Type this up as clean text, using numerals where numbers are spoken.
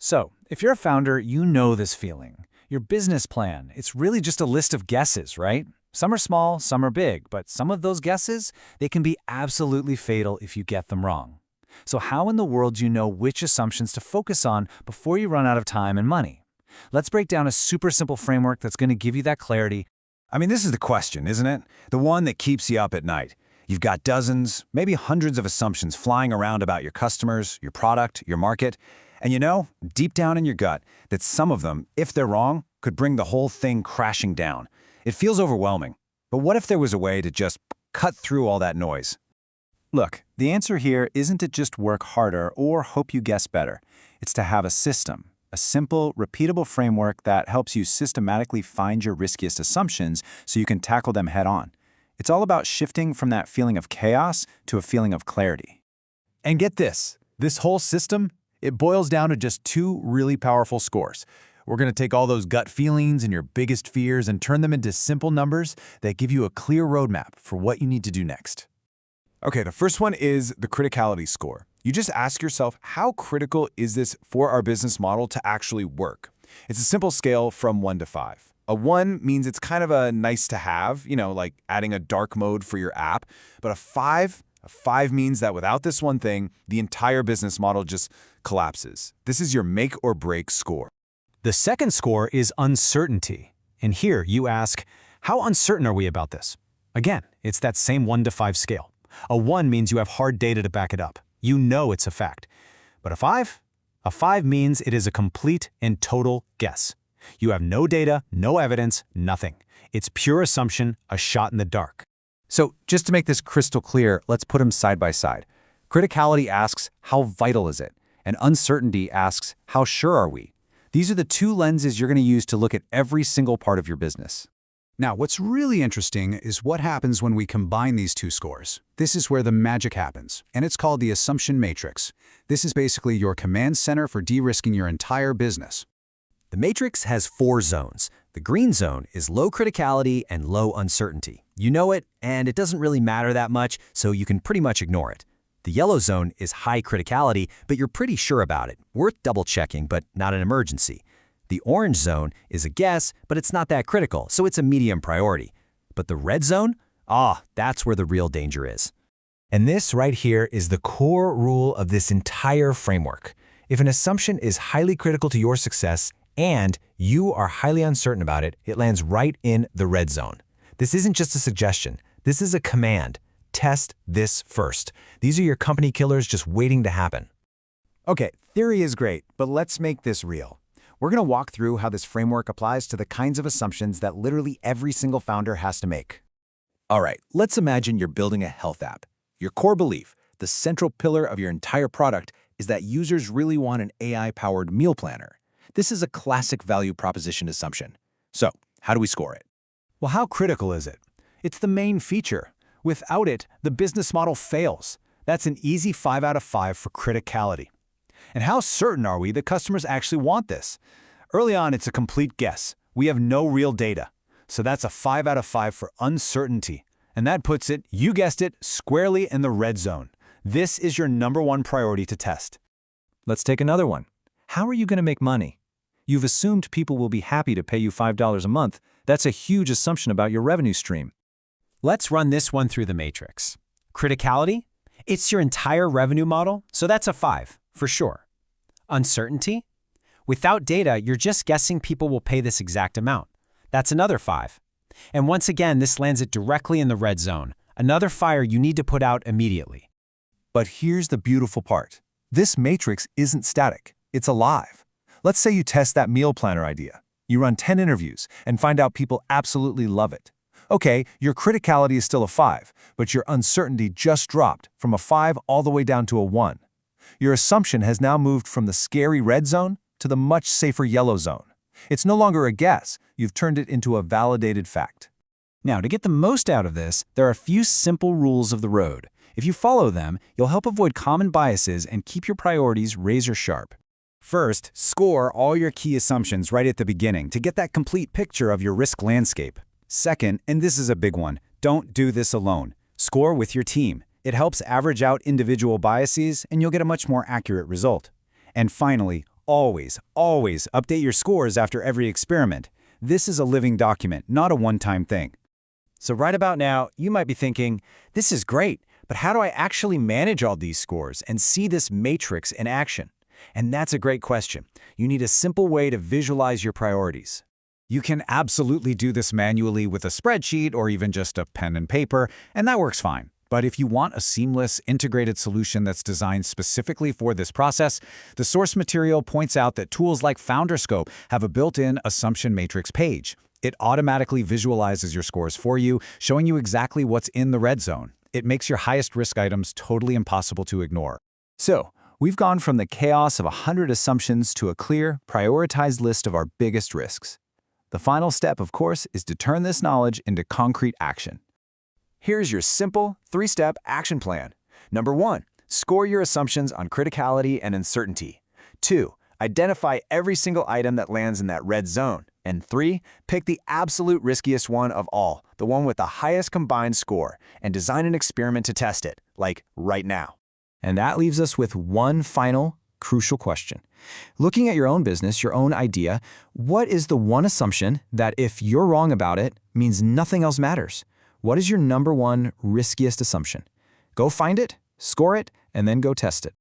So, if you're a founder, you know this feeling. Your business plan, it's really just a list of guesses, right? Some are small, some are big, but some of those guesses, they can be absolutely fatal if you get them wrong. So how in the world do you know which assumptions to focus on before you run out of time and money? Let's break down a super simple framework that's going to give you that clarity. I mean, this is the question, isn't it? The one that keeps you up at night. You've got dozens, maybe hundreds of assumptions flying around about your customers, your product, your market. And you know, deep down in your gut, that some of them, if they're wrong, could bring the whole thing crashing down. It feels overwhelming. But what if there was a way to just cut through all that noise? Look, the answer here isn't to just work harder or hope you guess better. It's to have a system, a simple, repeatable framework that helps you systematically find your riskiest assumptions so you can tackle them head on. It's all about shifting from that feeling of chaos to a feeling of clarity. And get this whole system, it boils down to just two really powerful scores. We're going to take all those gut feelings and your biggest fears and turn them into simple numbers that give you a clear roadmap for what you need to do next. Okay, the first one is the criticality score. You just ask yourself, how critical is this for our business model to actually work? It's a simple scale from 1 to 5. A 1 means it's kind of a nice to have, like adding a dark mode for your app. But a 5 means that without this one thing, the entire business model just collapses. This is your make or break score. The second score is uncertainty. And here you ask, how uncertain are we about this? Again, it's that same 1 to 5 scale. A 1 means you have hard data to back it up. You know it's a fact. But a 5? A 5 means it is a complete and total guess. You have no data, no evidence, nothing. It's pure assumption, a shot in the dark. So just to make this crystal clear, let's put them side by side. Criticality asks, how vital is it? And uncertainty asks, how sure are we? These are the two lenses you're going to use to look at every single part of your business. Now, what's really interesting is what happens when we combine these two scores. This is where the magic happens, and it's called the assumption matrix. This is basically your command center for de-risking your entire business. The matrix has 4 zones. The green zone is low criticality and low uncertainty. You know it, and it doesn't really matter that much, so you can pretty much ignore it. The yellow zone is high criticality, but you're pretty sure about it. Worth double-checking, but not an emergency. The orange zone is a guess, but it's not that critical, so it's a medium priority. But the red zone? That's where the real danger is. And this right here is the core rule of this entire framework. If an assumption is highly critical to your success and you are highly uncertain about it, it lands right in the red zone. This isn't just a suggestion. This is a command. Test this first. These are your company killers just waiting to happen. Okay, theory is great, but let's make this real. We're going to walk through how this framework applies to the kinds of assumptions that literally every single founder has to make. All right, let's imagine you're building a health app. Your core belief, the central pillar of your entire product, is that users really want an AI-powered meal planner. This is a classic value proposition assumption. So, how do we score it? Well, how critical is it? It's the main feature. Without it, the business model fails. That's an easy 5 out of 5 for criticality. And how certain are we that customers actually want this? Early on, it's a complete guess. We have no real data. So that's a 5 out of 5 for uncertainty. And that puts it, you guessed it, squarely in the red zone. This is your #1 priority to test. Let's take another one. How are you going to make money? You've assumed people will be happy to pay you $5 a month. That's a huge assumption about your revenue stream. Let's run this one through the matrix. Criticality? It's your entire revenue model, so that's a 5, for sure. Uncertainty? Without data, you're just guessing people will pay this exact amount. That's another 5. And once again, this lands it directly in the red zone, another fire you need to put out immediately. But here's the beautiful part. This matrix isn't static. It's alive. Let's say you test that meal planner idea. You run 10 interviews and find out people absolutely love it. Okay, your criticality is still a 5, but your uncertainty just dropped from a 5 all the way down to a 1. Your assumption has now moved from the scary red zone to the much safer yellow zone. It's no longer a guess. You've turned it into a validated fact. Now, to get the most out of this, there are a few simple rules of the road. If you follow them, you'll help avoid common biases and keep your priorities razor sharp. First, score all your key assumptions right at the beginning to get that complete picture of your risk landscape. Second, and this is a big one, don't do this alone. Score with your team. It helps average out individual biases, and you'll get a much more accurate result. And finally, always update your scores after every experiment. This is a living document, not a one-time thing. So right about now, you might be thinking, this is great, but how do I actually manage all these scores and see this matrix in action? And that's a great question. You need a simple way to visualize your priorities. You can absolutely do this manually with a spreadsheet or even just a pen and paper, and that works fine. But if you want a seamless, integrated solution that's designed specifically for this process, the source material points out that tools like FounderScope have a built-in assumption matrix page. It automatically visualizes your scores for you, showing you exactly what's in the red zone. It makes your highest risk items totally impossible to ignore. So, we've gone from the chaos of 100 assumptions to a clear, prioritized list of our biggest risks. The final step, of course, is to turn this knowledge into concrete action. Here's your simple, 3-step action plan. Number 1, score your assumptions on criticality and uncertainty. 2, identify every single item that lands in that red zone. And 3, pick the absolute riskiest one of all, the one with the highest combined score, and design an experiment to test it, like right now. And that leaves us with one final, crucial question. Looking at your own business, your own idea, what is the one assumption that if you're wrong about it, means nothing else matters? What is your number one riskiest assumption? Go find it, score it, and then go test it.